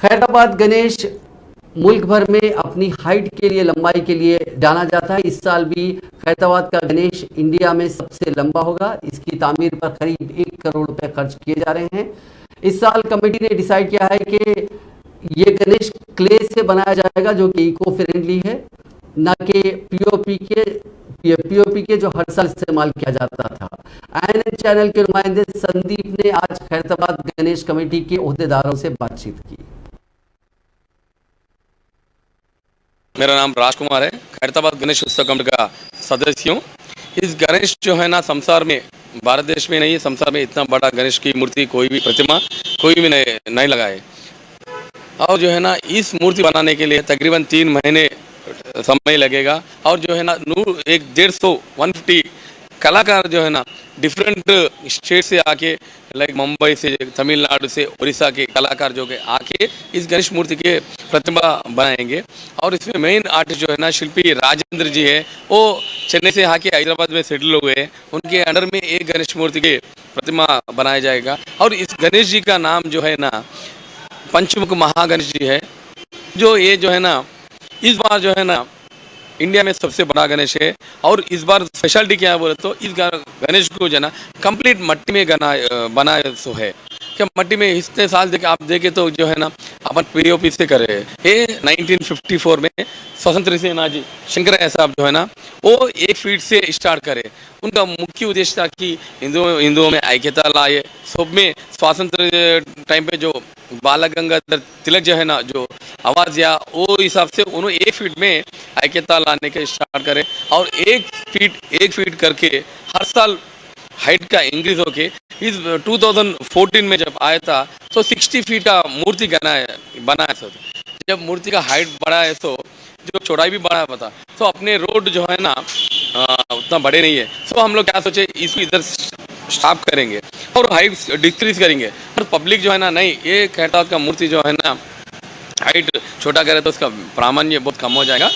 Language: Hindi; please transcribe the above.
खैरताबाद गणेश मुल्क भर में अपनी हाइट के लिए, लंबाई के लिए जाना जाता है। इस साल भी खैरताबाद का गणेश इंडिया में सबसे लंबा होगा। इसकी तामीर पर करीब 1 करोड़ रुपए खर्च किए जा रहे हैं। इस साल कमेटी ने डिसाइड किया है कि ये गणेश क्ले से बनाया जाएगा, जो कि इको फ्रेंडली है, न कि पीओपी के जो हर साल इस्तेमाल किया जाता था। आईएनएन चैनल के नुमाइंदे संदीप ने आज खैरताबाद गणेश कमेटी के ओहदेदारों से बातचीत की। मेरा नाम राजकुमार है, खैरताबाद गणेश उत्सव कमेटी का सदस्य हूँ। इस गणेश जो है ना, संसार में, भारत देश में नहीं, संसार में इतना बड़ा गणेश की मूर्ति, कोई भी प्रतिमा कोई भी नहीं लगाए। और जो है ना, इस मूर्ति बनाने के लिए तकरीबन 3 महीने समय लगेगा। और जो है ना, 150 कलाकार जो है ना, डिफरेंट स्टेट से आके, लाइक मुंबई से, तमिलनाडु से, उड़ीसा के कलाकार जो के आके इस गणेश मूर्ति के प्रतिमा बनाएंगे। और इसमें मेन आर्टिस्ट जो है ना, शिल्पी राजेंद्र जी है, वो चेन्नई से आके हैदराबाद में सेटल हुए हैं। उनके अंडर में एक गणेश मूर्ति के प्रतिमा बनाया जाएगा। और इस गणेश जी का नाम जो है ना, पंचमुख महागणेश जी है। जो ये जो है ना, इस बार जो है ना, इंडिया में सबसे बड़ा गणेश है। और इस बार स्पेशलिटी क्या है बोले तो, इस गणेश को जो है ना, कंप्लीट मट्टी में बना सो है। क्या मट्टी में इतने साल आप देखे तो जो है ना, अपन पीओपी से करे। ये 1954 में स्वतंत्र सेनानी शंकरैया साहब जो है ना, वो 1 फीट से स्टार्ट करे। उनका मुख्य उद्देश्य था कि हिंदुओं में ऐक्यता लाए। सब में स्वातंत्र टाइम पे जो बाल गंगाधर तिलक जो है ना, जो आवाज़ दिया, वो हिसाब से उन्होंने 1 फीट में ऐक्यता लाने के स्टार्ट करे। और 1 फीट करके हर साल हाइट का इंक्रीज होके इस 2014 में जब आया था तो 60 फीट का मूर्ति बनाया था। जब मूर्ति का हाइट बढ़ा है तो जो चौड़ाई भी बढ़ा था, तो अपने रोड जो है ना, उतना बड़े नहीं है। तो हम लोग क्या सोचे, इसको इधर स्टॉप करेंगे और हाइट डिक्रीज करेंगे। और पब्लिक जो है ना, नहीं, ये खैरताबाद का मूर्ति जो है ना, हाइट छोटा करे तो उसका प्रामाण्य बहुत कम हो जाएगा।